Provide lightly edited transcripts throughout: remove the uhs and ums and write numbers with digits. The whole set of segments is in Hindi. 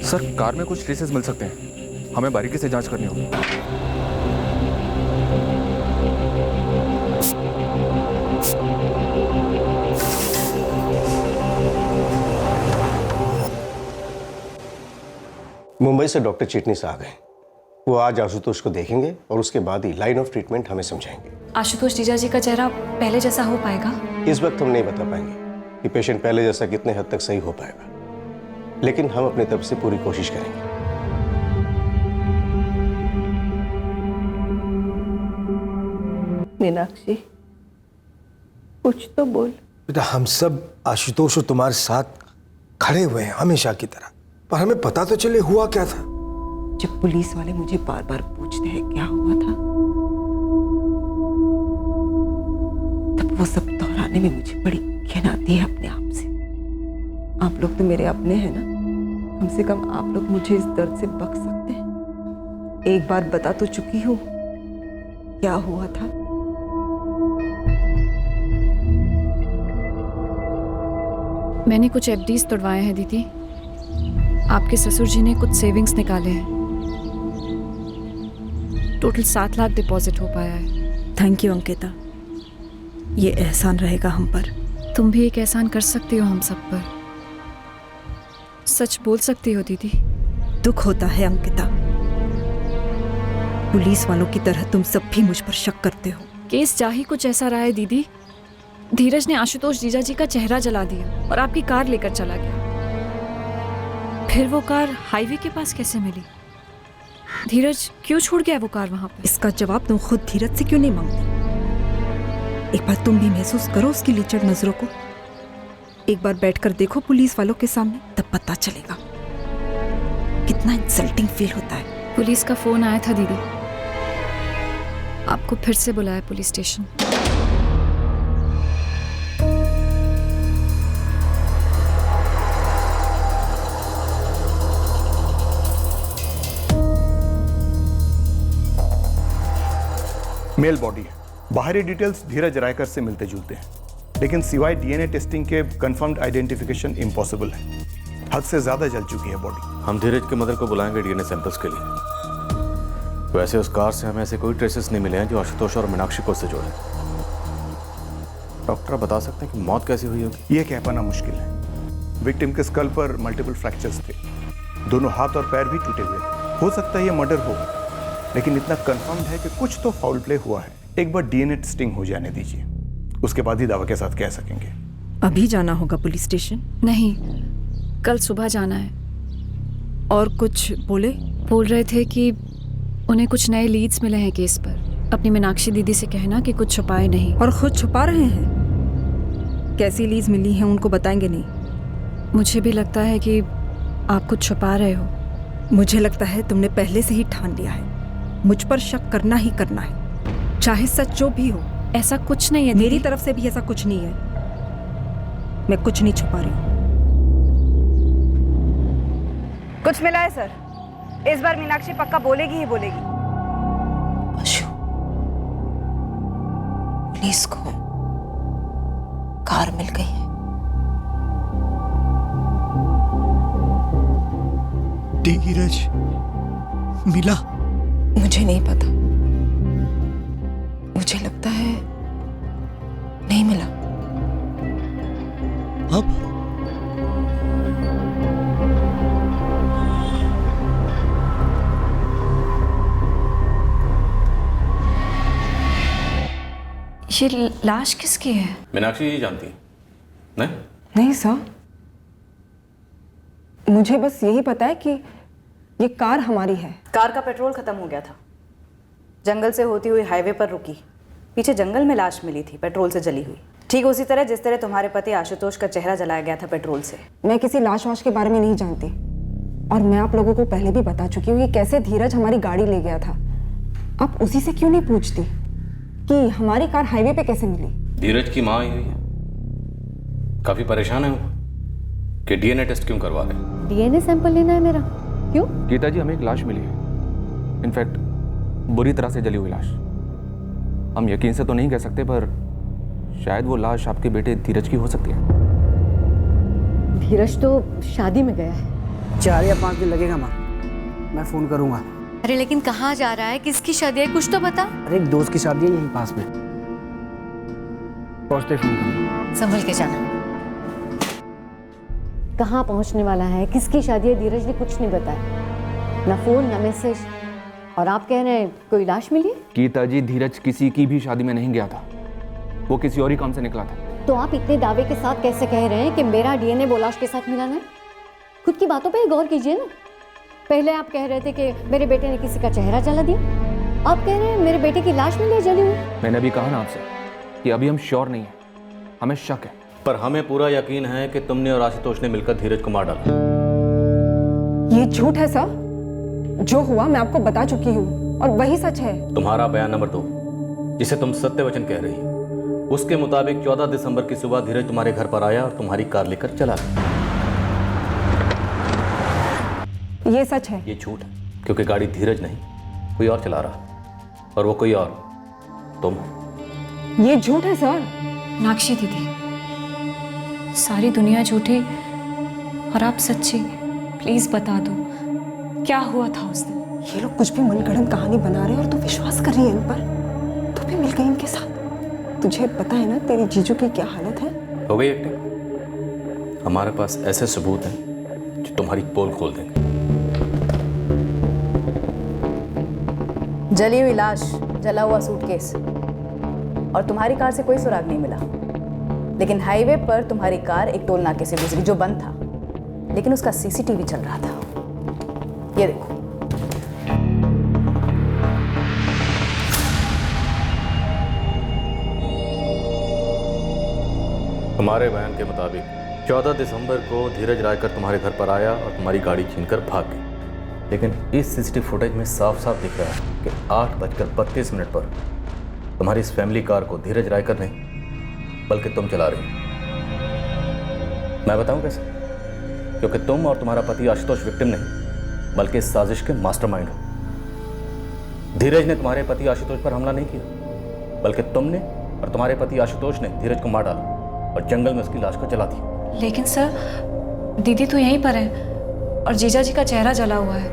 सर, कार में कुछ ट्रेसेस मिल सकते हैं, हमें बारीकी से जांच करनी होगी। मुंबई से डॉक्टर चिटनीस आ गए। वो आज आशुतोष को देखेंगे और उसके बाद ही लाइन ऑफ ट्रीटमेंट हमें समझाएंगे। आशुतोष जीजा जी का चेहरा पहले जैसा हो पाएगा? इस वक्त हम नहीं बता पाएंगे कि पेशेंट पहले जैसा कितने हद तक सही हो पाएगा, लेकिन हम अपनी तरफ से पूरी कोशिश करेंगे। मीनाक्षी, कुछ तो बोल। बेटा, हम सब आशुतोष और तुम्हारे साथ खड़े हुए हैं हमेशा की तरह, पर हमें पता तो चले हुआ क्या था। जब पुलिस वाले मुझे बार बार पूछते हैं क्या हुआ था, तब वो सब दोहराने में मुझे बड़ी घिन आती है अपने आप से। आप लोग तो मेरे अपने हैं ना, कम से कम आप लोग मुझे इस दर्द से बख्श सकते हैं। एक बार बता तो चुकी हूँ क्या हुआ था। मैंने कुछ एफडीज तोड़वाए हैं दीदी। आपके ससुर जी ने कुछ सेविंग्स निकाले हैं। टोटल 7 लाख डिपॉजिट हो पाया है। थैंक यू अंकिता, ये एहसान रहेगा हम पर। तुम भी एक एहसान कर सकती हो हम सब पर। सच बोल सकती हो दीदी। दुख होता है अंकिता, पुलिस वालों की तरह तुम सब भी मुझ पर शक करते हो। केस जा ही कुछ ऐसा रहा है दीदी। धीरज ने आशुतोष जीजा जी का चेहरा जला दिया और आपकी कार लेकर चला गया। फिर वो कार हाईवे के पास कैसे मिली? धीरज क्यों छोड़ गया वो कार वहां पर? इसका जवाब तुम खुद धीरज से क्यों नहीं मांगते? एक बार तुम भी महसूस करो उसकी लीचड़ नजरों को। एक बार बैठकर देखो पुलिस वालों के सामने, तब पता चलेगा कितना इंसल्टिंग फील होता है। पुलिस का फोन आया था दीदी, आपको फिर से बुलाया पुलिस स्टेशन। मेल बॉडी है, बाहरी डिटेल्स धीरज रायकर से मिलते जुलते हैं, लेकिन सिवाय डीएनए टेस्टिंग के कंफर्म्ड आइडेंटिफिकेशन इम्पॉसिबल है। हद से ज्यादा जल चुकी है बॉडी। हम धीरज के मदर को बुलाएंगे डीएनए सैंपल्स के लिए। वैसे उस कार से हमें ऐसे कोई ट्रेसेस नहीं मिले हैं जो आशुतोष और मीनाक्षी को उससे जोड़े। डॉक्टर बता सकते हैं कि मौत कैसी हुई होगी? यह कह पाना मुश्किल है। विक्टिम के स्कल पर मल्टीपल फ्रैक्चर्स थे, दोनों हाथ और पैर भी टूटे हुए थे। हो सकता है यह मर्डर हो, लेकिन इतना कंफर्म्ड है कि कुछ तो फाउल प्ले हुआ है। एक बार डीएनए टेस्टिंग हो जाने दीजिए, उसके बाद ही दावा के साथ कह सकेंगे। अभी जाना होगा पुलिस स्टेशन? नहीं, कल सुबह जाना है। और कुछ बोले? बोल रहे थे कि उन्हें कुछ नए लीड्स मिले हैं केस पर। अपनी मीनाक्षी दीदी से कहना कि कुछ छुपाए नहीं। और खुद छुपा रहे हैं? कैसी लीड्स मिली हैं उनको बताएंगे नहीं? मुझे भी लगता है कि आप कुछ छुपा रहे हो। मुझे लगता है तुमने पहले से ही ठान लिया है, मुझ पर शक करना ही करना है, चाहे सच जो भी हो। ऐसा कुछ नहीं है मेरी दीदी। तरफ से भी ऐसा कुछ नहीं है। मैं कुछ नहीं छुपा रही हूँ। कुछ मिला है सर? इस बार मीनाक्षी पक्का बोलेगी ही बोलेगी। अशु, पुलिस को कार मिल गई है। धीरज मिला? मुझे नहीं पता, मुझे लगता है नहीं मिला। अब ये लाश किसकी है? मीनाक्षी जी जानती है? नहीं? नहीं सर, मुझे बस यही पता है कि ये कार हमारी है। कार का पेट्रोल खत्म हो गया था, जंगल से होती हुई हाईवे पर रुकी। पीछे जंगल में लाश मिली थी, पेट्रोल से जली हुई। ठीक उसी तरह जिस तरह तुम्हारे पति आशुतोष का चेहरा जलाया गया था पेट्रोल से। मैं किसी लाश वाश के बारे में नहीं जानती, और मैं आप लोगों को पहले भी बता चुकी हूँ कि कैसे धीरज हमारी गाड़ी ले गया था। आप उसी से क्यों नहीं पूछती कि हमारी कार हाईवे पे कैसे मिली? धीरज की माँ आई हुई है, काफी परेशान है वो कि डीएनए टेस्ट क्यों करवा रहे। डीएनए सैंपल लेना है मेरा? क्यों? गीता जी, हमें एक लाश मिली है, इनफैक्ट बुरी तरह से जली हुई लाश। हम यकीन से तो नहीं कह सकते, पर शायद वो लाश आपके बेटे धीरज की हो सकती है। धीरज तो शादी में गया है। 4 या 5 दिन लगेगा माँ, मैं फ़ोन करूँगा। अरे लेकिन कहाँ जा रहा है, किसकी शादी है, कुछ तो बता। अरे एक दोस्त की शादी है यहीं पास में, पहुँचते फ़ोन करूँगा। संभल के जाना। कहाँ पहुँचने वाला है, किसकी शादी है, धीरज ने कुछ नहीं बताया, ना फोन ना मैसेज। और आप कह रहे हैं कोई लाश मिली है? गीता जी, धीरज किसी की भी शादी में नहीं गया था, वो किसी और ही काम से निकला था। तो आप इतने दावे के साथ कैसे कह रहे हैं कि मेरा डीएनए वो लाश के साथ मिलाना है? खुद की बातों पे गौर कीजिए ना। पहले आप कह रहे थे कि मेरे बेटे ने किसी का चेहरा जला दिया, आप कह रहे हैं मेरे बेटे की लाश मिली है जली हुई। मैंने अभी कहा ना आपसे कि अभी हम श्योर नहीं है, हमें शक है। पर हमें पूरा यकीन है कि तुमने और आशुतोष ने मिलकर धीरज को मार डाला। ये झूठ है सर, जो हुआ मैं आपको बता चुकी हूँ और वही सच है। तुम्हारा बयान नंबर 2, जिसे तुम सत्य वचन कह रही हो, उसके मुताबिक 14 दिसंबर की सुबह धीरज तुम्हारे घर पर आया और तुम्हारी कार लेकर चला गया। ये सच है। ये झूठ है, क्योंकि गाड़ी धीरज नहीं कोई और चला रहा, और वो कोई और तुम। ये झूठ है सर। मीनाक्षी दीदी, सारी दुनिया झूठी और आप सच्ची, प्लीज बता दो क्या हुआ था उस दिन। ये लोग कुछ भी मनगढ़ंत कहानी बना रहे हैं और तू विश्वास कर रही है इन पर। तू भी मिल गई इनके साथ। तुझे पता है ना तेरी जीजू की क्या हालत है। हो गई एक्टिंग। हमारे पास ऐसे सबूत हैं जो तुम्हारी पोल खोल देंगे। जली हुई लाश, जला हुआ सूटकेस, और तुम्हारी कार से कोई सुराग नहीं मिला। लेकिन हाईवे पर तुम्हारी कार एक टोल नाके से गुजरी जो बंद था, लेकिन उसका सीसीटीवी चल रहा था। ये देखो। हमारे बयान के मुताबिक 14 दिसंबर को धीरज रायकर तुम्हारे घर पर आया और तुम्हारी गाड़ी छीनकर भाग गई। लेकिन इस सीसीटीवी फुटेज में साफ साफ दिख रहा है कि 8:32 पर तुम्हारी इस फैमिली कार को धीरज रायकर नहीं बल्कि तुम चला रही हो। मैं बताऊं कैसे? क्योंकि तुम और तुम्हारा पति आशुतोष विक्टिम नहीं बल्कि इस साजिश के मास्टरमाइंड हो। धीरज ने तुम्हारे पति आशुतोष पर हमला नहीं किया, बल्कि तुमने और तुम्हारे पति आशुतोष ने धीरज को मार डाला और जंगल में उसकी लाश को जला दिया। लेकिन सर, दीदी तो यहीं पर है और जीजा जी का चेहरा जला हुआ है,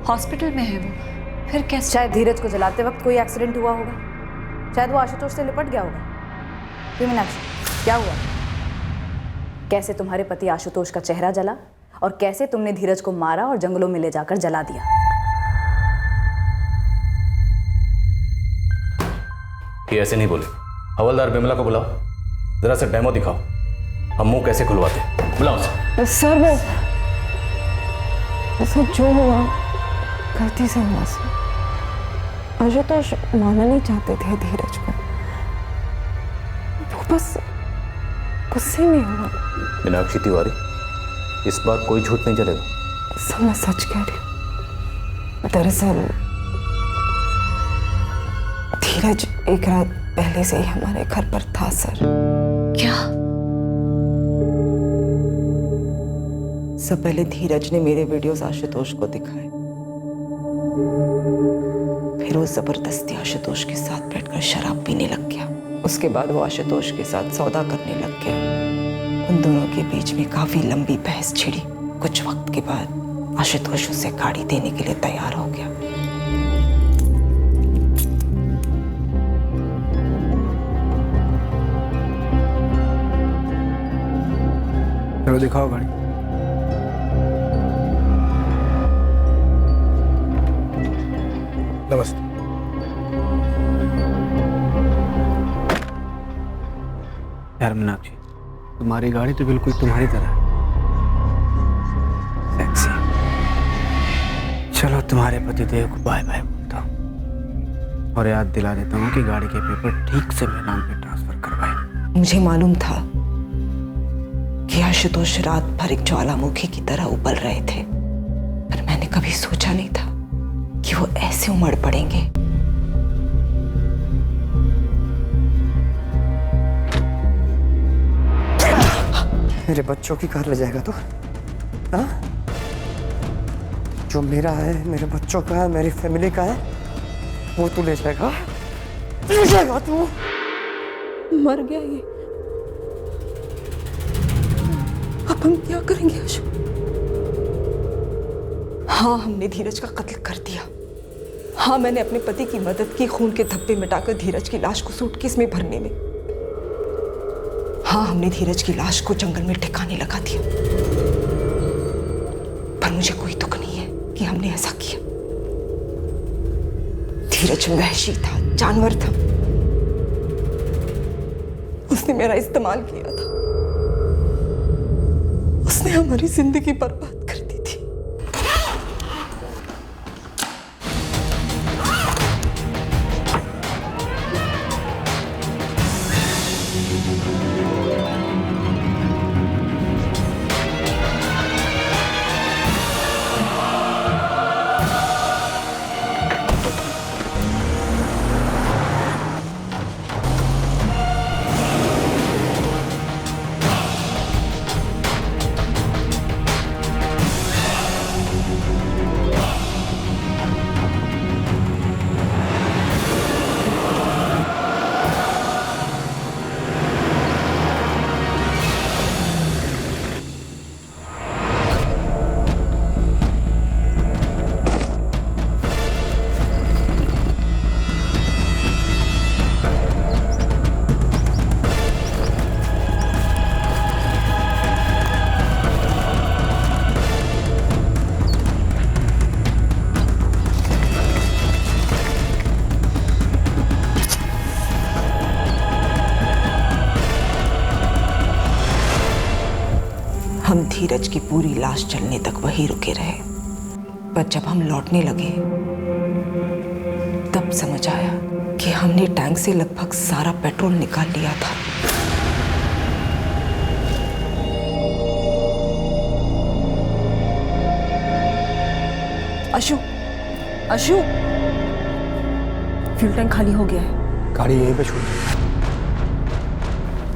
हॉस्पिटल में है वो, फिर कैसे? शायद धीरज को जलाते वक्त कोई एक्सीडेंट हुआ होगा, शायद वो आशुतोष से लिपट गया होगा। फिर मीनाक्षी, क्या हुआ? कैसे तुम्हारे पति आशुतोष का चेहरा जला और कैसे तुमने धीरज को मारा और जंगलों में ले जाकर जला दिया? ये ऐसे नहीं बोले। हवलदार बिमला को बुलाओ, जरा सा डेमो दिखाओ, हम मुंह कैसे खुलवाते। बुलाओ उसे। सर वो ऐसा जो हुआ गलती से हुआ सर। आशुतोष मारना नहीं चाहते थे धीरज को, वो बस गुस्से में हुआ। मीनाक्षी तिवारी, इस बार कोई झूठ नहीं चलेगा। सर मैं सच कह रही हूँ। दरअसल धीरज एक रात पहले से ही हमारे घर पर था सर। क्या? सब पहले धीरज ने मेरे वीडियोस आशुतोष को दिखाए, फिर वो जबरदस्ती आशुतोष के साथ बैठकर शराब पीने लग गया। उसके बाद वो आशुतोष के साथ सौदा करने लग गया। उन दोनों के बीच में काफी लंबी बहस छिड़ी। कुछ वक्त के बाद आशुतोष उसे गाड़ी देने के लिए तैयार हो गया। चलो दिखाओ गाड़ी। नमस्ते। यार मीनाक्षी, तुम्हारी गाड़ी तो बिल्कुल तुम्हारी तरह है, सेक्सी। चलो तुम्हारे पतिदेव को बाय बाय बोलता हूँ और याद दिला देता हूँ कि गाड़ी के पेपर ठीक से मेरे नाम पे ट्रांसफर करवाए। मुझे मालूम था कि आशुतोष रात भर एक ज्वालामुखी की तरह उबल रहे थे, पर मैंने कभी सोचा नहीं था कि वो ऐसे उमड़ पड़ेंगे। मेरे बच्चों की कार ले जाएगा तू? हाँ? जो मेरा है, मेरे बच्चों का है, मेरी फैमिली का है, वो तू ले जाएगा? ले जाएगा तू? मर गया ये, अब हम क्या करेंगे आशु? हाँ, हमने धीरज का कत्ल कर दिया। हाँ, मैंने अपने पति की मदद की खून के धब्बे मिटाकर धीरज की लाश को सूटकेस में भरने में। हाँ, हमने धीरज की लाश को जंगल में ठिकाने लगा दिया। पर मुझे कोई दुख नहीं है कि हमने ऐसा किया। धीरज वहशी था, जानवर था। उसने मेरा इस्तेमाल किया था। उसने हमारी जिंदगी बर्बाद कर दी थी। हम धीरज की पूरी लाश जलने तक वहीं रुके रहे। पर जब हम लौटने लगे तब समझ आया कि हमने टैंक से लगभग सारा पेट्रोल निकाल लिया था। अशु, अशु, फ्यूल टैंक खाली हो गया है। गाड़ी यहीं पे छोड़ दी।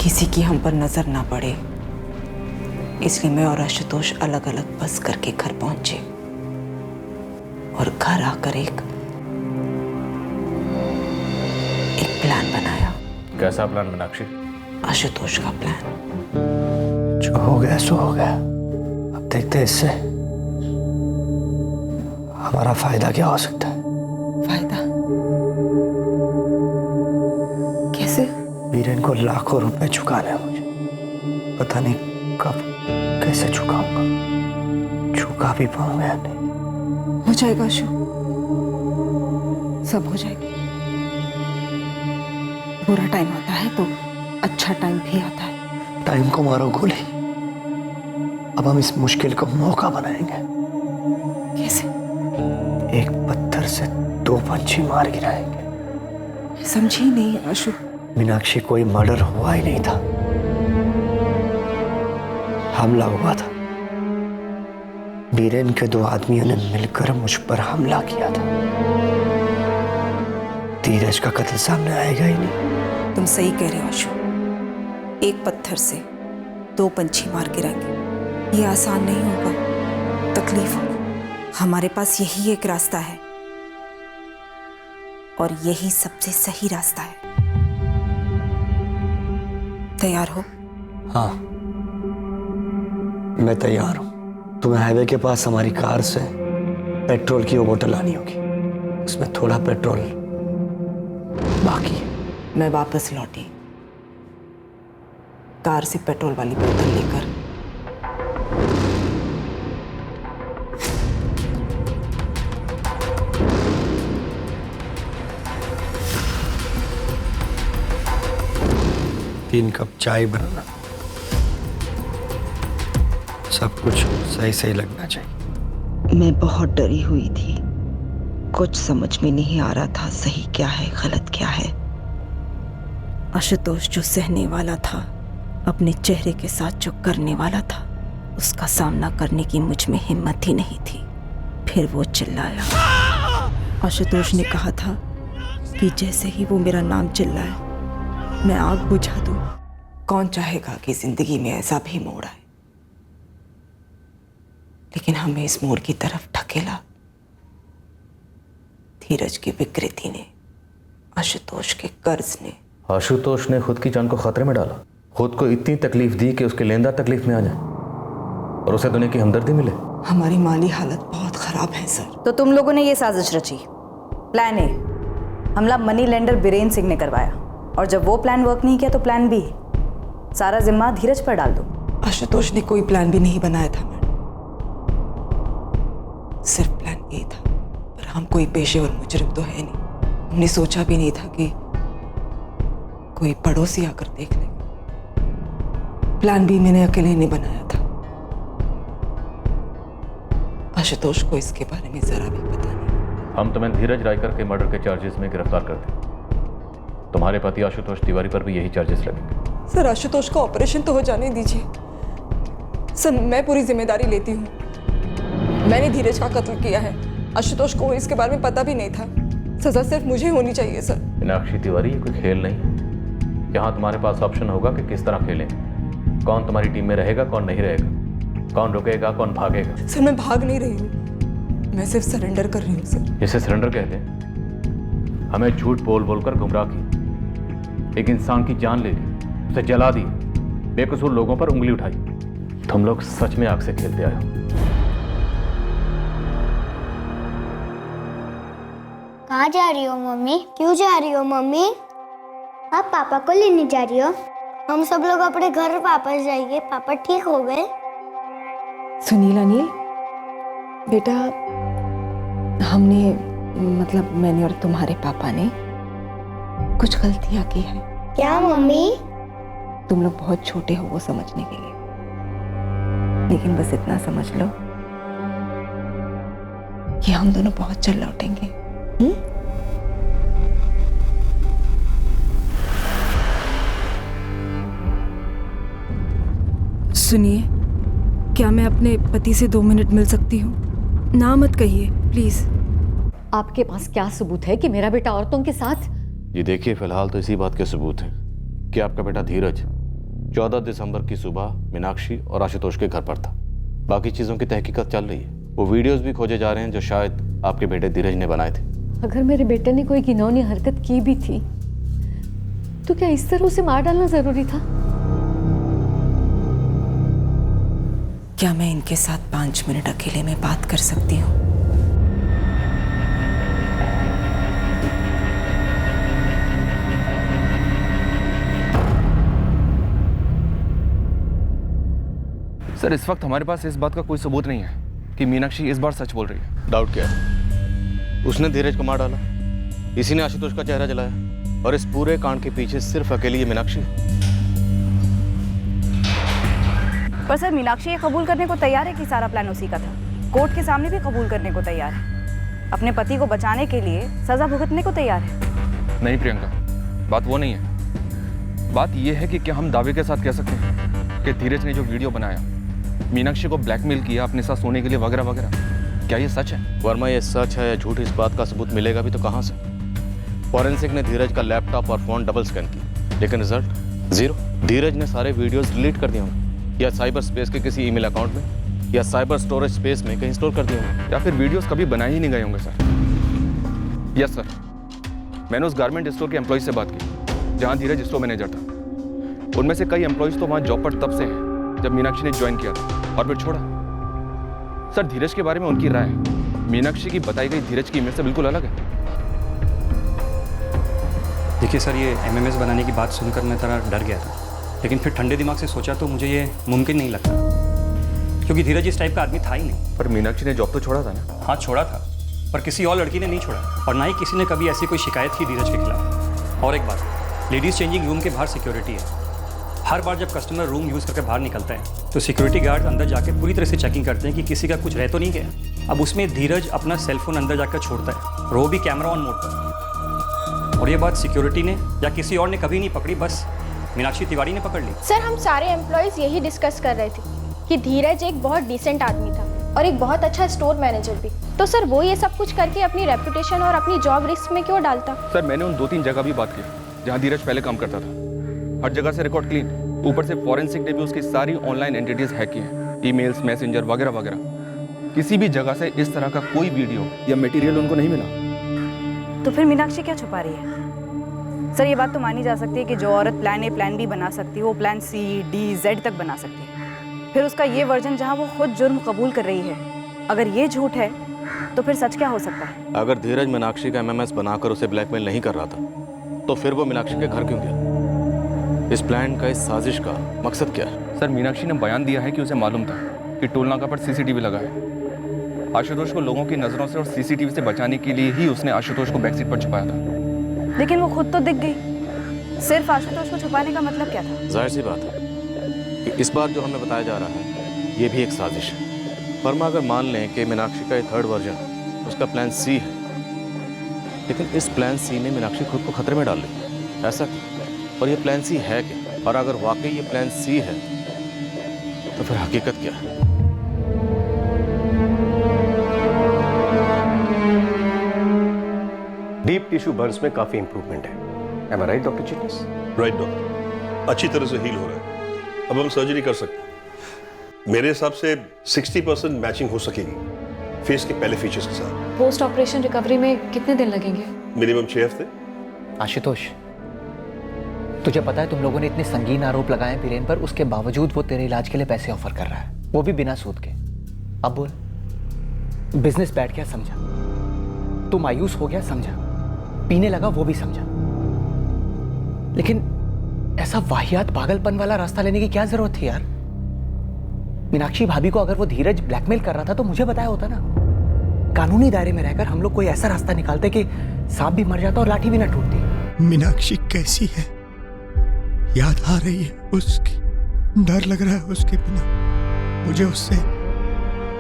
किसी की हम पर नजर ना पड़े, इसलिए मैं और आशुतोष अलग अलग बस करके घर पहुंचे और घर आकर एक प्लान बनाया। कैसा प्लान मीनाक्षी? आशुतोष का प्लान। जो हो गया सो हो गया। अब देखते हैं इससे हमारा फायदा क्या हो सकता है। फायदा कैसे? वीरेन को लाखों रुपए चुकाने हैं मुझे। पता नहीं कब कैसे चुकाऊंगा। चुका भी पाऊंगा या नहीं। हो जाएगा अशु, सब हो जाएगा। बुरा टाइम आता है तो अच्छा टाइम भी आता है। टाइम को मारो गोली। अब हम इस मुश्किल को मौका बनाएंगे। कैसे? एक पत्थर से 2 पंछी मार गिराएंगे। समझी नहीं अशु। मीनाक्षी, कोई मर्डर हुआ ही नहीं था। हमला हुआ था। बीरेन के 2 आदमियों ने मिलकर मुझ पर हमला किया था। धीरज का कत्ल सामने आएगा ही नहीं। तुम सही कह रहे हो अशु। एक पत्थर से 2 पंछी मार गिराएंगे, ये आसान नहीं होगा, तकलीफ होगी। हमारे पास यही एक रास्ता है और यही सबसे सही रास्ता है। तैयार हो? हाँ, मैं तैयार हूं। तुम्हें हाईवे के पास हमारी कार से पेट्रोल की वो बोतल लानी होगी। उसमें थोड़ा पेट्रोल बाकी है। मैं वापस लौटी कार से पेट्रोल वाली बोतल लेकर। तीन कप चाय बनाना। सब कुछ सही सही लगना चाहिए। मैं बहुत डरी हुई थी। कुछ समझ में नहीं आ रहा था सही क्या है गलत क्या है। आशुतोष जो सहने वाला था, अपने चेहरे के साथ जो करने वाला था, उसका सामना करने की मुझ में हिम्मत ही नहीं थी। फिर वो चिल्लाया। आशुतोष ने कहा था कि जैसे ही वो मेरा नाम चिल्लाए मैं आग बुझा दूं। कौन चाहेगा कि जिंदगी में ऐसा भी मोड़ आए, लेकिन हमें इस मोड़ की तरफ ढकेला धीरज की विकृति ने, आशुतोष के कर्ज ने। आशुतोष ने खुद की जान को खतरे में डाला, खुद को इतनी तकलीफ दी कि उसके लेंदा तकलीफ में आ जाए। और उसे दुनिया की हमदर्दी मिले। हमारी माली हालत बहुत खराब है सर। तो तुम लोगों ने ये साजिश रची। प्लान ए, हमला मनी लेंडर बीरेन सिंह ने करवाया, और जब वो प्लान वर्क नहीं किया तो प्लान बी, सारा जिम्मा धीरज पर डाल दो। आशुतोष ने कोई प्लान भी नहीं बनाया था मैडम, सिर्फ प्लान ए था। पर हम कोई पेशेवर मुजरिम तो है नहीं, हमने सोचा भी नहीं था कि कोई पड़ोसी आकर देख लेगा। प्लान बी मैंने अकेले नहीं बनाया था। आशुतोष को इसके बारे में जरा भी पता नहीं। हम तुम्हें धीरज रायकर के मर्डर के चार्जेस में गिरफ्तार करते हैं। तुम्हारे पति आशुतोष तिवारी पर भी यही चार्जेस लगेंगे। सर आशुतोष का ऑपरेशन तो हो जाने दीजिए सर, मैं पूरी जिम्मेदारी लेती हूँ। मैंने धीरज का कत्ल किया है, आशुतोष को इसके बारे में पता भी नहीं था। सजा सिर्फ मुझे होनी चाहिए सर। मीनाक्षी तिवारी, ये कोई खेल नहीं है। यहाँ तुम्हारे पास ऑप्शन होगा कि किस तरह खेलें, कौन तुम्हारी टीम में रहेगा, कौन नहीं रहेगा, कौन रुकेगा, कौन भागेगा। सर मैं भाग नहीं रही हूँ, मैं सिर्फ सरेंडर कर रही हूँ सर। जिसे सरेंडर कहते हैं। हमें झूठ बोल बोलकर गुमराह की, एक इंसान की जान ले ली, उसे जला दी, बेकसूर लोगों पर उंगली उठाई। तुम लोग सच में आग से खेलते आए हो। कहाँ जा रही हो मम्मी? क्यों जा रही हो मम्मी? आप पापा को लेने जा रही हो? हम सब लोग अपने घर वापस जाएंगे, पापा ठीक हो गए? सुनील अनिल बेटा, हमने मतलब मैंने और तुम्हारे पापा ने कुछ गलतियां की है। क्या मम्मी? तुम लोग बहुत छोटे हो वो समझने के लिए, लेकिन बस इतना समझ लो कि हम दोनों बहुत चल लौटेंगे। सुनिए, क्या मैं अपने पति से 2 मिनट मिल सकती हूँ? ना मत कहिए प्लीज। आपके पास क्या सबूत है कि मेरा बेटा औरतों के साथ? ये देखिए, फिलहाल तो इसी बात के सबूत हैं कि आपका बेटा धीरज 14 दिसंबर की सुबह मीनाक्षी और आशुतोष के घर पर था। बाकी चीज़ों की तहकीकात चल रही है। वो वीडियोस भी खोजे जा रहे हैं जो शायद आपके बेटे धीरज ने बनाए थे। अगर मेरे बेटे ने कोई घिनौनी हरकत की भी थी तो क्या इस तरह उसे मार डालना जरूरी था? क्या मैं इनके साथ 5 मिनट अकेले में बात कर सकती हूँ? सर, इस वक्त हमारे पास इस बात का कोई सबूत नहीं है कि मीनाक्षी इस बार सच बोल रही है। डाउट क्या है? उसने धीरज को मार डाला, इसी ने आशुतोष का चेहरा जलाया, और इस पूरे कांड के पीछे सिर्फ अकेली ये मीनाक्षी है। पर सर, मीनाक्षी ये कबूल करने को तैयार है कि सारा प्लान उसी का था। कोर्ट के सामने भी कबूल करने को तैयार है। अपने पति को बचाने के लिए सजा भुगतने को तैयार है। नहीं प्रियंका, बात वो नहीं है। बात ये है कि क्या हम दावे के साथ कह सकते हैं कि धीरज ने जो वीडियो बनाया, मीनाक्षी को ब्लैकमेल किया अपने साथ सोने के लिए वगैरह वगैरह, क्या ये सच है? वर्मा, ये सच है या झूठ, इस बात का सबूत मिलेगा भी तो कहाँ से? फॉरेंसिक ने धीरज का लैपटॉप और फोन डबल स्कैन किया, लेकिन रिजल्ट 0। धीरज ने सारे वीडियोस डिलीट कर दिए होंगे, या साइबर स्पेस के किसी ईमेल अकाउंट में, या साइबर स्टोरेज स्पेस में कहीं स्टोर कर दिए होंगे, या फिर वीडियोस कभी बनाए ही नहीं गए होंगे सर। यस सर, मैंने उस गारमेंट स्टोर के एम्प्लॉय से बात की जहाँ धीरज स्टोर मैनेजर था। उनमें से कई एम्प्लॉयज तो वहाँ जॉब पर तब से हैं जब मीनाक्षी ने ज्वाइन किया था और फिर छोड़ा। सर, धीरज के बारे में उनकी राय मीनाक्षी की बताई गई धीरज की इमेज से बिल्कुल अलग है। देखिए सर, ये एमएमएस बनाने की बात सुनकर मैं थोड़ा डर गया था, लेकिन फिर ठंडे दिमाग से सोचा तो मुझे ये मुमकिन नहीं लगता, क्योंकि धीरज इस टाइप का आदमी था ही नहीं। पर मीनाक्षी ने जॉब तो छोड़ा था ना? हाँ छोड़ा था, पर किसी और लड़की ने नहीं छोड़ा, और ना ही किसी ने कभी ऐसी कोई शिकायत की धीरज के खिलाफ। और एक बात, लेडीज़ चेंजिंग रूम के बाहर सिक्योरिटी है। हर बार जब कस्टमर रूम यूज़ करके बाहर निकलता है तो सिक्योरिटी गार्ड अंदर जाके पूरी तरह से चेकिंग करते हैं कि किसी का कुछ रह तो नहीं गया। अब उसमें धीरज अपना सेलफोन अंदर जाकर छोड़ता है, और वो भी कैमरा ऑन मोड पर। और ये बात सिक्योरिटी ने या किसी और ने कभी नहीं पकड़ी, बस मीनाक्षी तिवारी ने पकड़ ली। सर, हम सारे एम्प्लॉयज यही डिस्कस कर रहे थे कि धीरज एक बहुत डिसेंट आदमी था और एक बहुत अच्छा स्टोर मैनेजर भी। तो सर, वो ये सब कुछ करके अपनी रेपुटेशन और अपनी जॉब रिस्क में क्यों डालता? सर, मैंने उन 2-3 जगह भी बात की जहाँ धीरज पहले काम करता था। हर जगह से रिकॉर्ड क्लीन, ऊपर से फॉरेंसिक ने भी उसकी सारी ऑनलाइन एंटिटीज हैक की हैं, ईमेल्स, मैसेंजर वगैरह वगैरह। किसी भी जगह से इस तरह का कोई वीडियो या मटेरियल उनको नहीं मिला। तो फिर मीनाक्षी क्या छुपा रही है? सर, ये बात तो मानी जा सकती है कि जो औरत प्लान ए प्लान बी बना सकती है, वो प्लान C, D, Z तक बना सकती है। फिर उसका ये वर्जन जहाँ वो खुद जुर्म कबूल कर रही है, अगर ये झूठ है तो फिर सच क्या हो सकता है? अगर धीरज मीनाक्षी का एमएमएस बनाकर उसे ब्लैकमेल नहीं कर रहा था तो फिर वो मीनाक्षी के घर क्यों गया? इस प्लान का, इस साजिश का मकसद क्या है? सर, मीनाक्षी ने बयान दिया है कि उसे मालूम था कि टोल नाका पर सीसीटीवी लगा है। आशुतोष को लोगों की नजरों से और सीसीटीवी से बचाने के लिए ही उसने आशुतोष को बैकसीट पर छुपाया था। लेकिन वो खुद तो दिख गई, सिर्फ आशुतोष को छुपाने का मतलब क्या था? जाहिर सी बात है कि इस बार जो हमें बताया जा रहा है ये भी एक साजिश है। वर्मा, अगर मान लें कि मीनाक्षी का ये थर्ड वर्जन उसका प्लान सी है, लेकिन इस प्लान सी में मीनाक्षी खुद को खतरे में डाल रही है, ऐसा क्यों? और ये प्लान सी है क्या? और अगर वाकई ये प्लान सी है तो फिर हकीकत क्या है? डीप टिश्यू बर्न्स में काफी इंप्रूवमेंट है। Am I right, doctor Chitnis? Right doctor, अच्छी तरह से हील हो रहा है। अब हम सर्जरी कर सकते हैं। मेरे हिसाब से 60% मैचिंग हो सकेगी फेस के पहले फीचर्स के साथ। पोस्ट ऑपरेशन रिकवरी में कितने दिन लगेंगे? मिनिमम 6 हफ्ते। आशुतोष, तुझे पता है तुम लोगों ने इतने संगीन आरोप लगाए बीरेन पर, उसके बावजूद वो तेरे इलाज के लिए पैसे ऑफर कर रहा है, वो भी बिना सूद के। अब बोल, बिजनेस बैठ गया समझा, तू मायूस हो गया समझा, पीने लगा वो भी समझा, लेकिन ऐसा वाहियात पागलपन वाला रास्ता लेने की क्या जरूरत थी यार? मीनाक्षी भाभी को अगर वो धीरज ब्लैकमेल कर रहा था तो मुझे बताया होता ना। कानूनी दायरे में रहकर हम लोग कोई ऐसा रास्ता निकालते कि सांप भी मर जाता और लाठी भी ना टूटती। मीनाक्षी कैसी है याद आ रही है उसकी, डर लग रहा है उसके बिना, मुझे उससे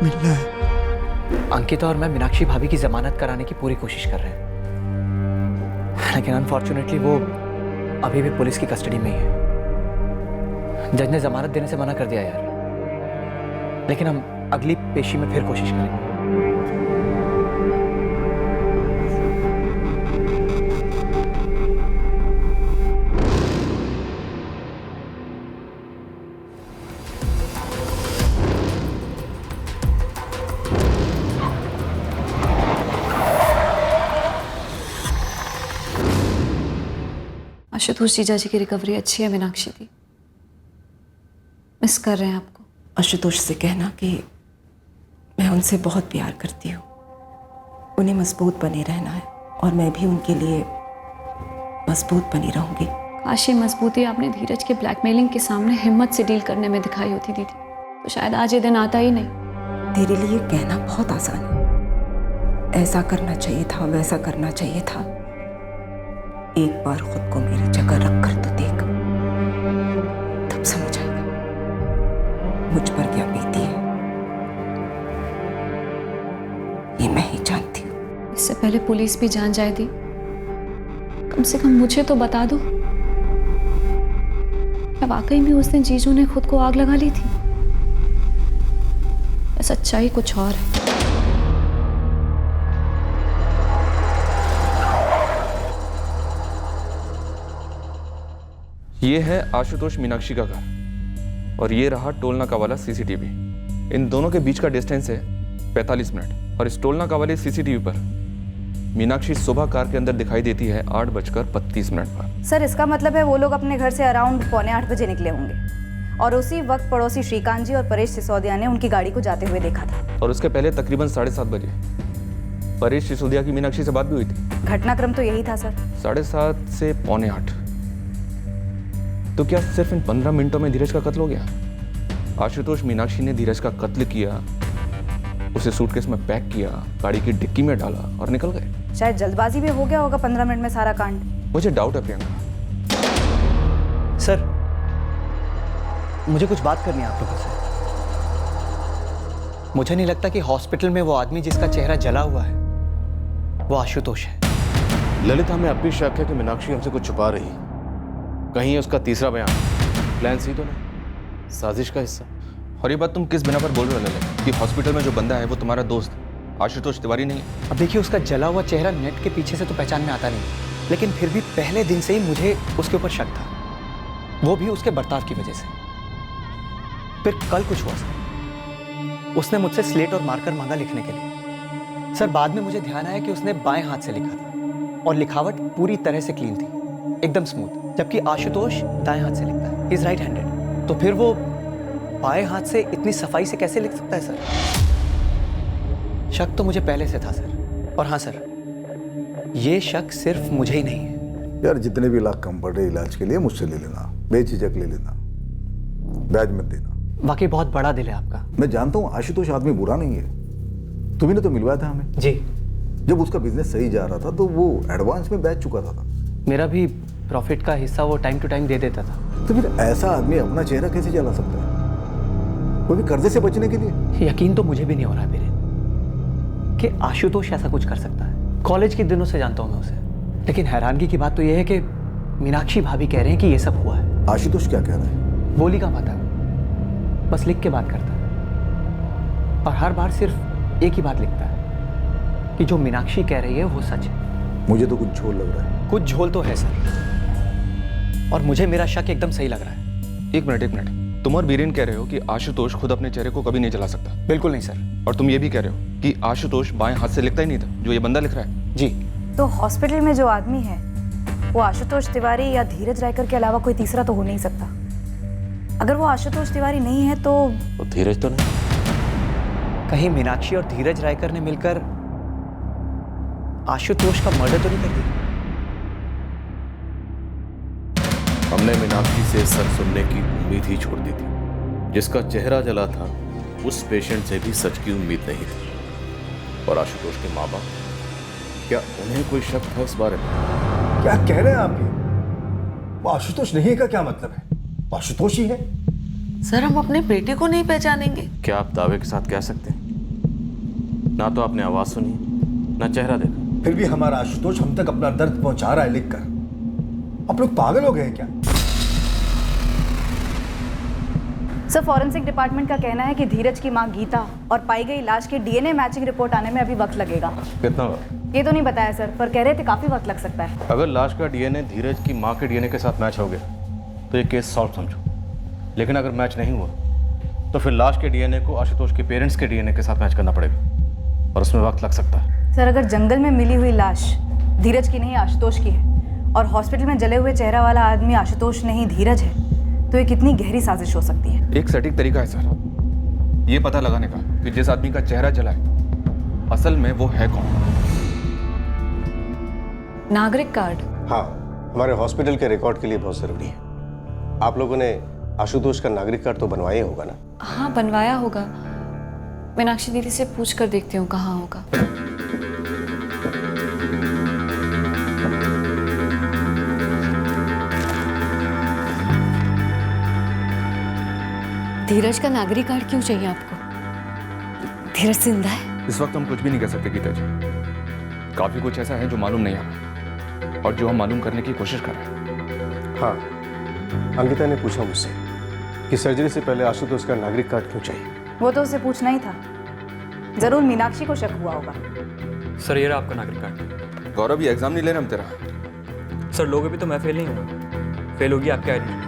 मिलना है। अंकिता और मैं मीनाक्षी भाभी की जमानत कराने की पूरी कोशिश कर रहे हैं, लेकिन अनफॉर्चुनेटली वो अभी भी पुलिस की कस्टडी में ही है। जज ने जमानत देने से मना कर दिया यार, लेकिन हम अगली पेशी में फिर कोशिश करेंगे। आशुतोष जीजा जी की रिकवरी अच्छी है मीनाक्षी दी, मिस कर रहे हैं आपको। आशुतोष से कहना कि मैं उनसे बहुत प्यार करती हूँ, उन्हें मजबूत बने रहना है और मैं भी उनके लिए मजबूत बनी रहूँगी। काश ये मजबूती आपने धीरज के ब्लैकमेलिंग के सामने हिम्मत से डील करने में दिखाई होती दीदी, तो शायद आज ये दिन आता ही नहीं। तेरे लिए कहना बहुत आसान है, ऐसा करना चाहिए था, वैसा करना चाहिए था। एक बार खुद को मेरी जगह रख कर तो देख, तब समझ आएगा मुझ पर क्या बीती है। ये मैं ही जानती हूँ। इससे पहले पुलिस भी जान जाए दी, कम से कम मुझे तो बता दो, क्या वाकई में उस दिन जीजू ने खुद को आग लगा ली थी? सच्चाई कुछ और है। ये है आशुतोष मीनाक्षी का घर और ये रहा टोल नाका वाला सीसीटीवी। इन दोनों के बीच का डिस्टेंस है 45 मिनट और इस टोल नाका वाले सीसीटीवी पर मीनाक्षी सुबह कार के अंदर दिखाई देती है 8:32 पर। सर, इसका मतलब है वो लोग अपने घर से अराउंड 7:45 बजे निकले होंगे और उसी वक्त पड़ोसी श्रीकांत जी और परेश सिसोदिया ने उनकी गाड़ी को जाते हुए देखा था। और उसके पहले तकरीबन 7:30 बजे परेश सिसोदिया की मीनाक्षी से बात भी हुई थी। घटनाक्रम तो यही था सर। 7:30 से 7:45। तो क्या सिर्फ इन 15 मिनटों में धीरज का कत्ल हो गया? आशुतोष मीनाक्षी ने धीरज का कत्ल किया, उसे सूटकेस में पैक किया, गाड़ी की डिक्की में डाला और निकल गए। शायद जल्दबाजी में हो गया होगा 15 मिनट में सारा कांड। मुझे डाउट है प्रियंका। सर, मुझे कुछ बात करनी है आप लोगों से। मुझे नहीं लगता कि हॉस्पिटल में वो आदमी जिसका चेहरा जला हुआ है वो आशुतोष है। ललित, हमें अब भी शक है कि मीनाक्षी हमसे कुछ छुपा रही है। कहीं उसका तीसरा बयान प्लान सी तो नहीं, साजिश का हिस्सा? और ये बात तुम किस बिना पर बोल रहे हो ललित कि हॉस्पिटल में जो बंदा है वो तुम्हारा दोस्त आशुतोष तिवारी नहीं है? अब देखिए, उसका जला हुआ चेहरा नेट के पीछे से तो पहचान में आता नहीं, लेकिन फिर भी पहले दिन से ही मुझे उसके ऊपर शक था, वो भी उसके बर्ताव की वजह से। फिर कल कुछ हुआ सर, उसने मुझसे स्लेट और मार्कर मांगा लिखने के लिए। सर, बाद में मुझे ध्यान आया कि उसने बाएं हाथ से लिखा था और लिखावट पूरी तरह से क्लीन थी, एकदम स्मूथ, जबकि आशुतोष दाएं हाथ से लिखता है, इज राइट हैंडेड। तो फिर वो बाएं हाथ से इतनी सफाई से कैसे लिख सकता है सर? शक तो मुझे पहले से था सर। और हाँ सर, ये शक सिर्फ मुझे ही नहीं है। यार जितने भी लाख कम पड़े इलाज के लिए मुझसे ले लेना, बेझिझक ले लेना, ब्याज मत देना। वाकई बहुत बड़ा दिल है आपका। मैं जानता हूँ आशुतोष आदमी बुरा नहीं है, तुम्ही ने तो मिलवाया था हमें। जी। जब उसका बिजनेस सही जा रहा था तो वो एडवांस में बैच चुका था। मेरा भी प्रॉफिट का हिस्सा वो टाइम टू टाइम दे देता था। तो फिर ऐसा आदमी अपना चेहरा कैसे चला सकता है, वो भी कर्जे से बचने के लिए? यकीन तो मुझे भी नहीं हो रहा मेरे कि आशुतोष ऐसा कुछ कर सकता है। कॉलेज के दिनों से जानता हूँ मैं उसे, लेकिन हैरानगी की बात तो यह है कि मीनाक्षी भाभी कह रहे हैं कि ये सब हुआ है। आशुतोष क्या कह रहा है? बोली का पाता है, बस लिख के बात करता है और हर बार सिर्फ एक ही बात लिखता है कि जो मीनाक्षी कह रही है वो सच है। मुझे तो कुछ झोल लग रहा है। कुछ झोल तो है सर, और मुझे मेरा शक एकदम सही लग रहा है। एक मिनट, तुम और बीरेन कह रहे हो कि आशुतोष खुद अपने चेहरे को कभी नहीं चला सकता? बिल्कुल नहीं सर। और तुम ये भी कह रहे हो कि आशुतोष बाएं हाथ से लिखता ही नहीं था, जो ये बंदा लिख रहा है? जी। तो हॉस्पिटल में जो आदमी है वो आशुतोष तिवारी या धीरज रायकर के अलावा कोई तीसरा तो हो नहीं सकता। अगर वो आशुतोष तिवारी नहीं है तो धीरज तो नहीं? कहीं मीनाक्षी और धीरज रायकर ने मिलकर आशुतोष का मर्डर तो नहीं कर दिया? हमने मीनाक्षी से सच सुनने की उम्मीद ही छोड़ दी थी। जिसका चेहरा जला था उस पेशेंट से भी सच की उम्मीद नहीं थी। और आशुतोष के माँ बाप, क्या उन्हें कोई शक था इस बारे में? क्या कह रहे हैं आप ये? वो आशुतोष नहीं है का क्या मतलब है? आशुतोष ही है। सर हम अपने बेटे को नहीं पहचानेंगे? क्या आप दावे के साथ कह सकते हैं? ना तो आपने आवाज सुनी, ना चेहरा देखा। फिर भी हमारा आशुतोष हम तक अपना दर्द पहुंचा रहा है लिखकर। आप लोग पागल हो गए हैं क्या? सर, फॉरेंसिक डिपार्टमेंट का कहना है कि धीरज की मां गीता और पाई गई लाश की डीएनए मैचिंग रिपोर्ट आने में अभी वक्त लगेगा। कितना वक्त? ये तो नहीं बताया सर, पर कह रहे थे काफी वक्त लग सकता है। अगर लाश का डीएनए धीरज की मां के डीएनए के साथ मैच हो गया तो ये केस सॉल्व समझो, लेकिन अगर मैच नहीं हुआ तो फिर लाश के डीएनए को आशुतोष के पेरेंट्स के डीएनए के साथ मैच करना पड़ेगा और उसमें वक्त लग सकता है। सर, अगर जंगल में मिली हुई लाश धीरज की नहीं आशुतोष की है और हॉस्पिटल में जले हुए चेहरा वाला आदमी आशुतोष नहीं धीरज है, तो ये कितनी गहरी साजिश हो सकती है? एक सटीक तरीका है सर ये पता लगाने का कि जिस आदमी का चेहरा जला है असल में वो है कौन। नागरिक कार्ड? हाँ, हमारे हॉस्पिटल के रिकॉर्ड के लिए बहुत जरूरी है। आप लोगों ने आशुतोष का नागरिक कार्ड तो बनवाया ही होगा ना? हाँ, बनवाया होगा। मीनाक्षी दीदी से पूछ कर देखती हूँ कहाँ होगा। धीरज का नागरिक कार्ड क्यों चाहिए आपको? धीरज जिंदा है? इस वक्त हम कुछ भी नहीं कह सकते गीता जी। काफी कुछ ऐसा है जो मालूम नहीं हमें और जो हम मालूम करने की कोशिश कर रहे हैं। हाँ, अंकिता ने पूछा मुझसे कि सर्जरी से पहले आशुतोष का नागरिक कार्ड क्यों चाहिए। वो तो उसे पूछना ही था। जरूर मीनाक्षी को शक हुआ होगा। सर ये रहा आपका नागरिक कार्ड। गौरव, ये एग्जाम नहीं ले रहे हम तेरा। सर लोगे भी तो मैं फेल नहीं हुआ, फेल होगी आपकी आईडी।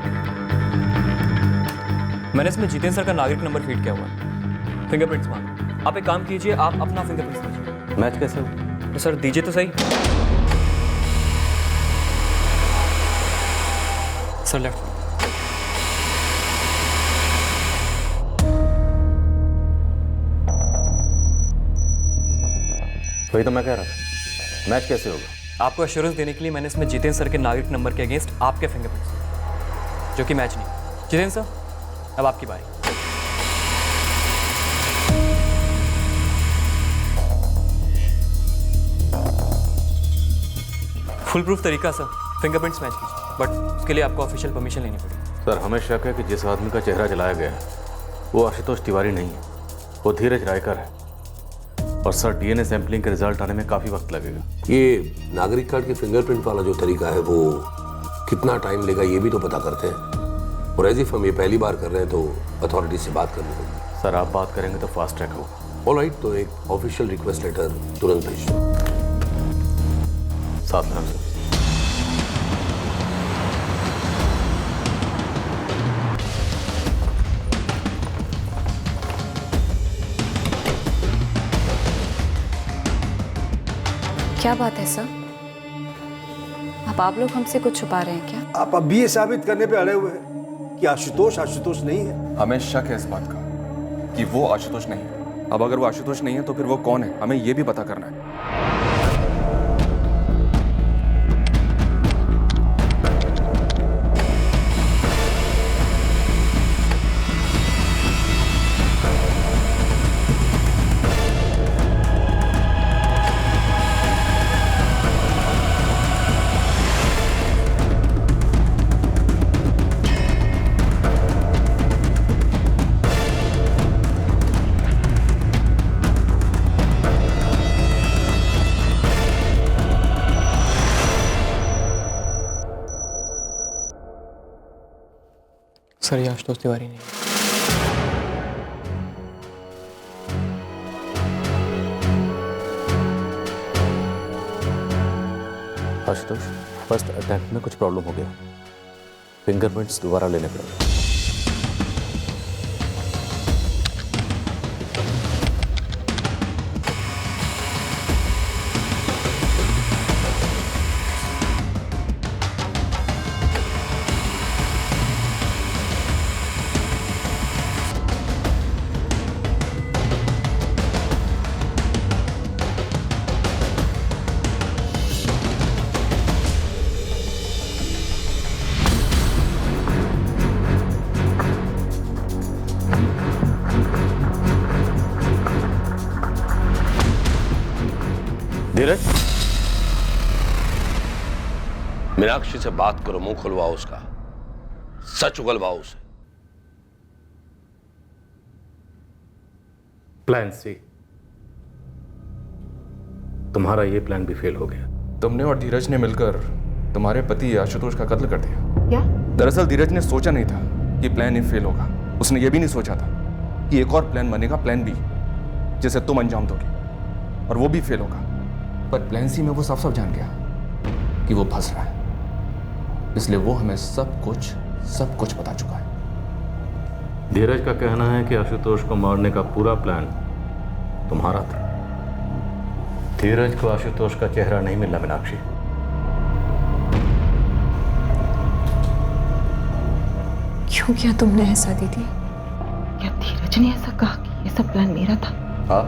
मैंने इसमें जितेंद्र सर का नागरिक नंबर फीड किया हुआ, फिंगरप्रिंट्स मांग। आप एक काम कीजिए, आप अपना फिंगरप्रिंट्स दीजिए। मैच कैसे हो? तो सर दीजिए तो सही। Sir left. वही तो मैं कह रहा था, मैच कैसे होगा? आपको एश्योरेंस देने के लिए मैंने इसमें जितेंद्र सर के नागरिक नंबर के अगेंस्ट आपके फिंगरप्रिंट्स, जो कि मैच नहीं। जितेंद्र सर, अब आपकी बारी। फुल प्रूफ तरीका सर, फिंगरप्रिंट्स मैच कीजिए, बट उसके लिए आपको ऑफिशियल परमिशन लेनी पड़ेगी। सर हमें शक है कि जिस आदमी का चेहरा जलाया गया है वो आशुतोष तिवारी नहीं है, वो धीरज रायकर है। और सर डीएनए सैंपलिंग के रिजल्ट आने में काफ़ी वक्त लगेगा। ये नागरिक कार्ड के फिंगरप्रिंट वाला जो तरीका है वो कितना टाइम लेगा ये भी तो पता करते हैं। और एज इफ हम ये पहली बार कर रहे हैं तो अथॉरिटी से बात करनी होगी। सर आप बात करेंगे तो फास्ट ट्रैक होगा। ऑलराइट, तो एक ऑफिशियल रिक्वेस्ट लेटर तुरंत भेज दो। साथ में सर। क्या बात है सर? अब आप लोग हमसे कुछ छुपा रहे हैं क्या? आप अब भी ये साबित करने पे अड़े हुए हैं कि आशुतोष आशुतोष नहीं है? हमें शक है इस बात का कि वो आशुतोष नहीं है। अब अगर वो आशुतोष नहीं है तो फिर वो कौन है, हमें ये भी पता करना है। सर ये आशुतोष तिवारी नहीं है। आशुतोष, फर्स्ट अटेम्प्ट में कुछ प्रॉब्लम हो गया, फिंगरप्रिंट्स दोबारा लेने पड़ेंगे। धीरज, मीनाक्षी से बात करो, मुंह खुलवाओ उसका, सच उगलवाओ उसे। प्लान सी, तुम्हारा ये प्लान भी फेल हो गया। तुमने और धीरज ने मिलकर तुम्हारे पति आशुतोष का कत्ल कर दिया। क्या? दरअसल धीरज ने सोचा नहीं था कि प्लान ए फेल होगा। उसने ये भी नहीं सोचा था कि एक और प्लान बनेगा, प्लान बी, जिसे तुम अंजाम दोगी, और वो भी फेल होगा। पर प्लान सी में वो साफ साफ जान गया कि वो फंस रहा है, इसलिए वो हमें सब कुछ बता चुका है। धीरज का कहना है कि आशुतोष को मारने का पूरा प्लान तुम्हारा था। धीरज को आशुतोष का चेहरा नहीं मिला मीनाक्षी। क्यों किया तुमने ऐसा दीदी? क्या धीरज ने ऐसा कहा कि ये सब प्लान मेरा था? हाँ,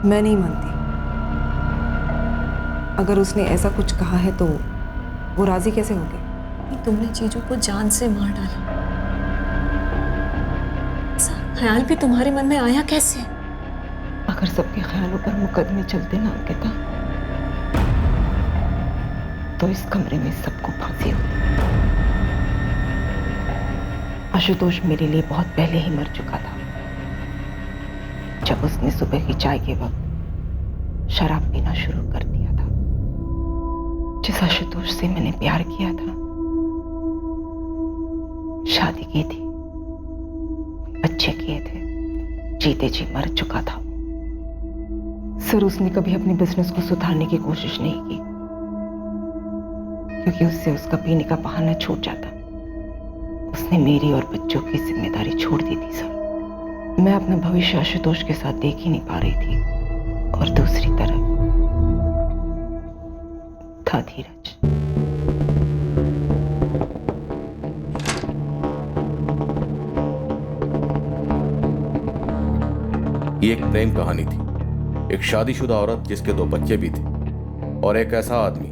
मैं नहीं मानती। अगर उसने ऐसा कुछ कहा है तो वो राजी कैसे हो गई? तुमने चीजों को जान से मार डाला। ऐसा ख्याल भी तुम्हारे मन में आया कैसे? अगर सबके ख्यालों पर मुकदमे चलते ना अंकिता, तो इस कमरे में सबको फांसी होती। आशुतोष मेरे लिए बहुत पहले ही मर चुका था, जब उसने सुबह की चाय के वक्त शराब पीना शुरू कर दिया था। जिस आशुतोष से मैंने प्यार किया था, शादी की थी, बच्चे किए थे, जीते जी मर चुका था। सर, उसने कभी अपने बिजनेस को सुधारने की कोशिश नहीं की, क्योंकि उससे उसका पीने का बहाना छूट जाता। उसने मेरी और बच्चों की जिम्मेदारी छोड़ दी थी सर। मैं अपना भविष्य आशुतोष के साथ देख ही नहीं पा रही थी, और दूसरी तरफ था धीरज। ये एक प्रेम कहानी थी। एक शादीशुदा औरत जिसके 2 बच्चे भी थे, और एक ऐसा आदमी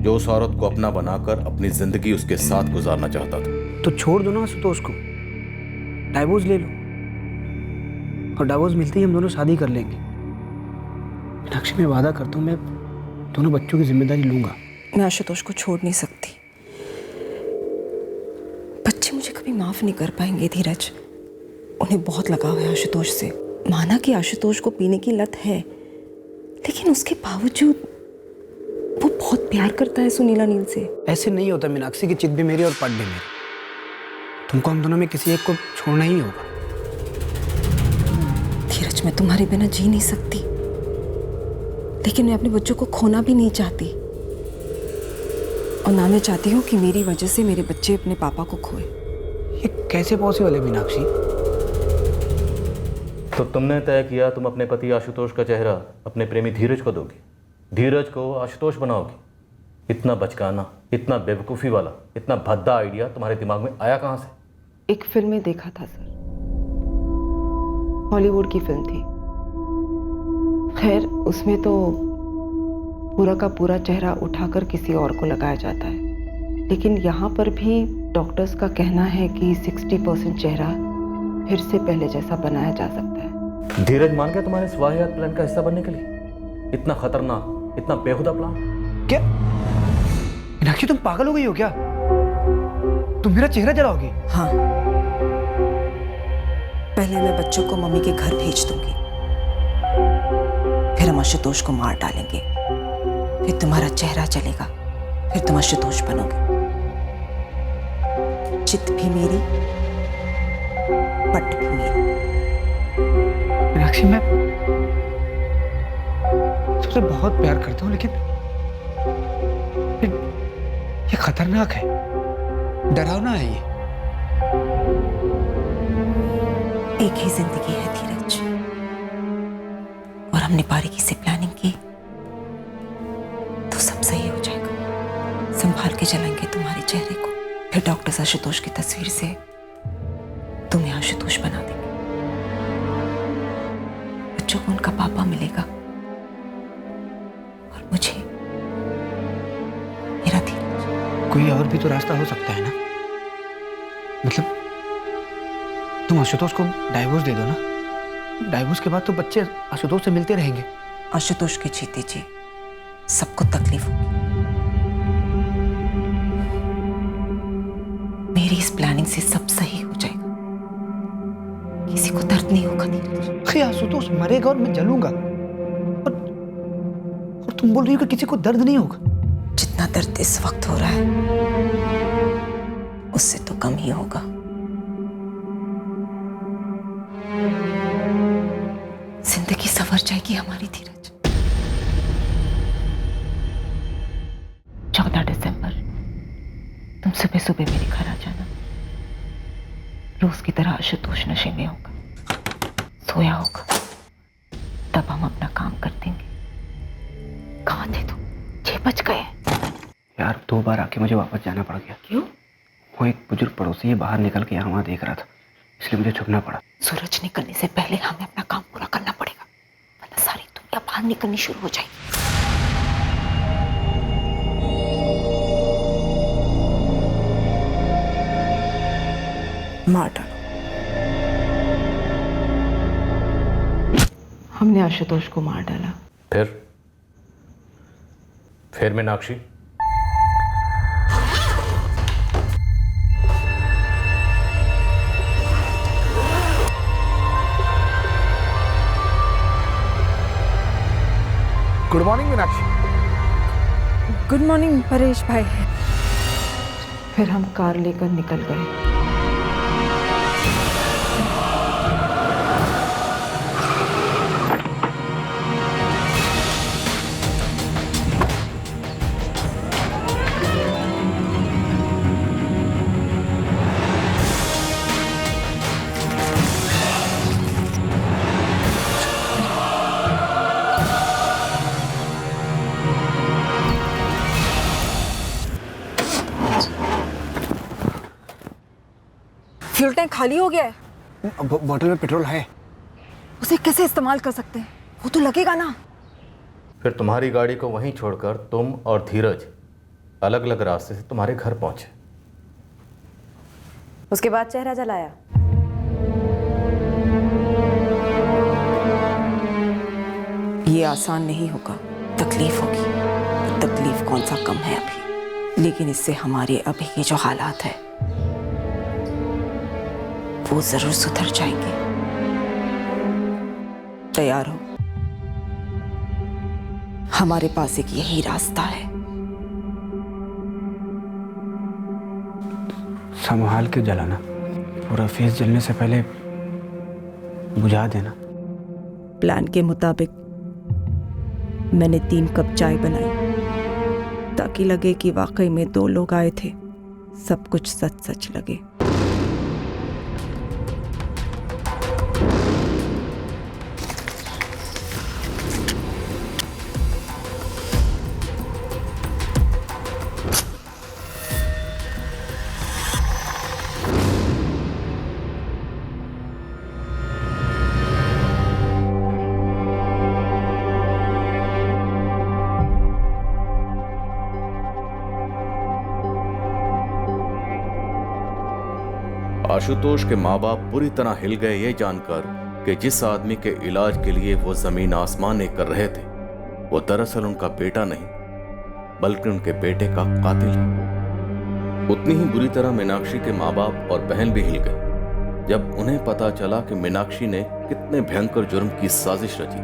जो उस औरत को अपना बनाकर अपनी जिंदगी उसके साथ गुजारना चाहता था। तो छोड़ दो ना आशुतोष को, डाइवोर्स ले लो, और डाइवोर्स मिलते ही हम दोनों शादी कर लेंगे। मीनाक्षी, मैं वादा करता हूँ, मैं दोनों बच्चों की जिम्मेदारी लूंगा। मैं आशुतोष को छोड़ नहीं सकती। बच्चे मुझे कभी माफ नहीं कर पाएंगे धीरज। उन्हें बहुत लगाव है आशुतोष से। माना कि आशुतोष को पीने की लत है, लेकिन उसके बावजूद वो बहुत प्यार करता है सुनीला नील से। ऐसे नहीं होता मीनाक्षी, की चित भी मेरी और पट भी मेरी। तुमको हम दोनों में किसी एक को छोड़ना ही होगा। धीरज, मैं तुम्हारे बिना जी नहीं सकती, लेकिन मैं अपने बच्चों को खोना भी नहीं चाहती, और ना मैं चाहती हूँ कि मेरी वजह से मेरे बच्चे अपने पापा को खोए। ये कैसे पॉसिबल है मीनाक्षी? तो तुमने तय किया तुम अपने पति आशुतोष का चेहरा अपने प्रेमी धीरज को दोगी, धीरज को आशुतोष बनाओगी। इतना बचकाना, इतना बेवकूफ़ी वाला, इतना भद्दा आइडिया तुम्हारे दिमाग में आया कहाँ से? एक फिल्म में देखा था सर, हॉलीवुड की फिल्म थी। खैर उसमें तो पूरा का पूरा चेहरा उठाकर किसी और को लगाया जाता है, लेकिन यहाँ पर भी डॉक्टर्स का कहना है कि 60% चेहरा फिर से पहले जैसा बनाया जा सकता है। धीरज मान गया तुम्हारे स्वाहियात प्लान का हिस्सा बनने के लिए? इतना खतरनाक, इतना बेहुदा प्लान? क्या मीनाक्षी, तुम पागल हो गई हो क्या? तुम मेरा चेहरा जलाओगी? हाँ, पहले मैं बच्चों को मम्मी के घर भेज दूंगी, फिर हम आशुतोष को मार डालेंगे, फिर तुम्हारा चेहरा चलेगा, फिर तुम आशुतोष बनोगे। चित भी मेरी, पट भी मेरी। मीनाक्षी, मैं तुमसे बहुत प्यार करता हूँ, लेकिन ये खतरनाक है, डरावना है ये। एक ही जिंदगी है धीरज, और हमने बारीकी से प्लानिंग की तो सब सही हो जाएगा। संभाल के चलेंगे तुम्हारे चेहरे को, फिर डॉक्टर आशुतोष की तस्वीर से तुम्हें आशुतोष बना देंगे। बच्चों को उनका पापा मिलेगा और मुझे मेरा धीरज। कोई और भी तो रास्ता हो सकता है ना? मतलब तुम आशुतोष को डाइवोर्स दे दो ना, डाइवोर्स के बाद तो बच्चे आशुतोष से मिलते रहेंगे। आशुतोष के जीते जी सबको तकलीफ होगी। मेरी इस प्लानिंग से सब सही हो जाएगा, किसी को दर्द नहीं होगा धीरज। आशुतोष मरेगा और मैं जलूंगा, और तुम बोल रही हो कि किसी को दर्द नहीं होगा? जितना दर्द इस वक्त हो रहा है उससे तो कम ही होगा। जिंदगी संवर जाएगी हमारी धीरज। 14 दिसंबर तुम सुबह सुबह मेरे घर आ जाना। रोज की तरह आशुतोष नशे में होगा, सोया होगा, तब हम अपना काम कर देंगे। कहाँ थे तुम? 6 बज गए। यार 2 बार आके मुझे वापस जाना पड़ गया। क्यों? वो एक बुजुर्ग पड़ोसी बाहर निकल के यहाँ वहाँ देख रहा था, इसलिए मुझे छुपना पड़ा। सूरज निकलने से पहले हमें अपना काम पूरा करना पड़ेगा, वरना सारी दुनिया बाहर निकलनी शुरू हो जाएगी। मार डालो। हमने आशुतोष को मार डाला। फिर Meenakshi? Good morning Meenakshi. Good morning Paresh भाई। फिर हम कार लेकर निकल गए। फ्यूल टैंक खाली हो गया है। बोतल में पेट्रोल है। उसे कैसे इस्तेमाल कर सकते हैं? वो तो लगेगा ना। फिर तुम्हारी गाड़ी को वहीं छोड़कर तुम और धीरज अलग अलग रास्ते से तुम्हारे घर पहुंचे। उसके बाद चेहरा जलाया। ये आसान नहीं होगा, तकलीफ होगी। तकलीफ कौन सा कम है अभी, लेकिन इससे हमारे अभी के जो हालात है वो जरूर सुधर जाएंगे। तैयार हो, हमारे पास एक यही रास्ता है। संभाल के जलाना, पूरा फेस जलने से पहले बुझा देना। प्लान के मुताबिक मैंने 3 कप चाय बनाई ताकि लगे कि वाकई में 2 लोग आए थे, सब कुछ सच सच लगे। आशुतोष के माँ बाप बुरी तरह हिल गए ये जानकर कि जिस आदमी के इलाज के लिए वो जमीन आसमान एक कर रहे थे वो दरअसल उनका बेटा नहीं बल्कि उनके बेटे का कातिल है। उतनी ही बुरी तरह मीनाक्षी के माँ बाप और बहन भी हिल गए जब उन्हें पता चला कि मीनाक्षी ने कितने भयंकर जुर्म की साजिश रची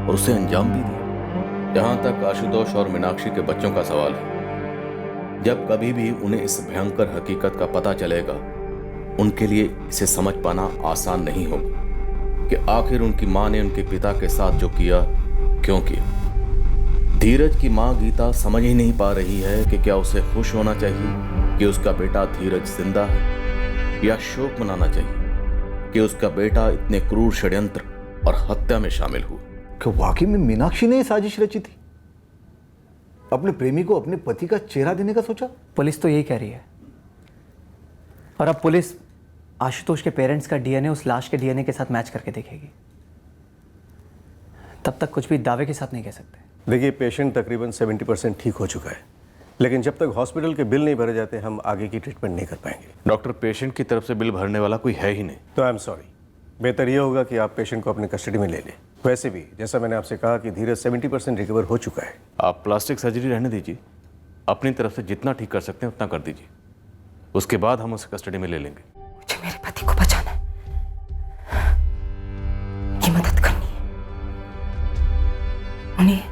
और उसे अंजाम भी दिया। जहां तक आशुतोष और मीनाक्षी के बच्चों का सवाल है, जब कभी भी उन्हें इस भयंकर हकीकत का पता चलेगा उनके लिए इसे समझ पाना आसान नहीं होगा कि आखिर उनकी मां ने उनके पिता के साथ जो किया क्यों किया। धीरज की मां गीता समझ ही नहीं पा रही है कि क्या उसे खुश होना चाहिए कि उसका बेटा धीरज जिंदा है या शोक मनाना चाहिए कि उसका बेटा इतने क्रूर षड्यंत्र और हत्या में शामिल हुआ। क्या वाकई में मीनाक्षी ने ये साजिश रची थी? अपने प्रेमी को अपने पति का चेहरा देने का सोचा? पुलिस तो यही कह रही है और अब पुलिस आशुतोष के पेरेंट्स का डीएनए उस लाश के डीएनए के साथ मैच करके देखेगी। तब तक कुछ भी दावे के साथ नहीं कह सकते। देखिए, पेशेंट तकरीबन 70% ठीक हो चुका है, लेकिन जब तक हॉस्पिटल के बिल नहीं भरे जाते हम आगे की ट्रीटमेंट नहीं कर पाएंगे। डॉक्टर, पेशेंट की तरफ से बिल भरने वाला कोई है ही नहीं। तो आई एम सॉरी, बेहतर ये होगा कि आप पेशेंट को अपने कस्टडी में ले लें। वैसे भी जैसा मैंने आपसे कहा कि धीरज 70% रिकवर हो चुका है। आप प्लास्टिक सर्जरी रहने दीजिए, अपनी तरफ से जितना ठीक कर सकते हैं उतना कर दीजिए, उसके बाद हम उसे कस्टडी में ले लेंगे। मुझे मेरे पति को बचाना है, की मदद करनी है, उन्हें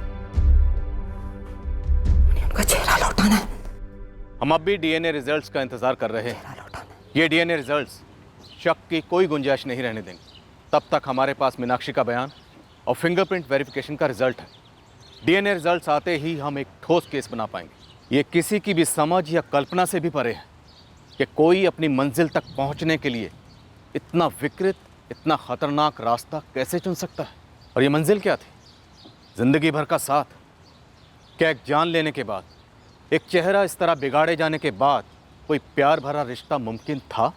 उनका चेहरा लौटाना है। हम अब भी डीएनए रिजल्ट्स का इंतजार कर रहे हैं। ये डीएनए रिजल्ट्स शक की कोई गुंजाइश नहीं रहने देंगे। तब तक हमारे पास मीनाक्षी का बयान और फिंगरप्रिंट वेरिफिकेशन का रिजल्ट है। डीएनए रिजल्ट्स आते ही हम एक ठोस केस बना पाएंगे। ये किसी की भी समझ या कल्पना से भी परे है कि कोई अपनी मंजिल तक पहुंचने के लिए इतना विकृत, इतना खतरनाक रास्ता कैसे चुन सकता है। और ये मंजिल क्या थी? जिंदगी भर का साथ। क्या एक जान लेने के बाद, एक चेहरा इस तरह बिगाड़े जाने के बाद कोई प्यार भरा रिश्ता मुमकिन था?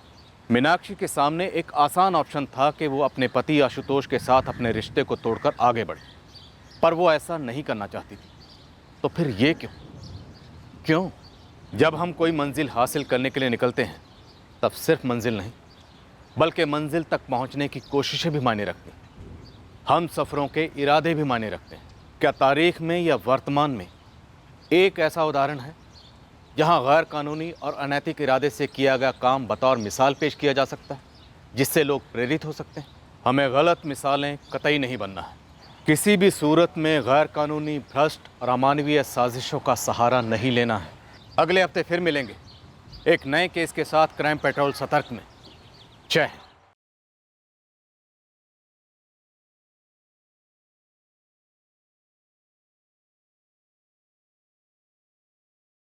मीनाक्षी के सामने एक आसान ऑप्शन था कि वो अपने पति आशुतोष के साथ अपने रिश्ते को तोड़कर आगे बढ़े, पर वो ऐसा नहीं करना चाहती थी। तो फिर ये क्यों? जब हम कोई मंजिल हासिल करने के लिए निकलते हैं तब सिर्फ मंजिल नहीं बल्कि मंजिल तक पहुंचने की कोशिशें भी मायने रखती हैं। हम सफ़रों के इरादे भी मायने रखते हैं। क्या तारीख में या वर्तमान में एक ऐसा उदाहरण है जहां गैर कानूनी और अनैतिक इरादे से किया गया काम बतौर मिसाल पेश किया जा सकता है जिससे लोग प्रेरित हो सकते हैं? हमें गलत मिसालें कतई नहीं बनना है। किसी भी सूरत में गैर कानूनी, भ्रष्ट और अमानवीय साजिशों का सहारा नहीं लेना है। अगले हफ्ते फिर मिलेंगे एक नए केस के साथ क्राइम पेट्रोल सतर्क में। जय हिंद।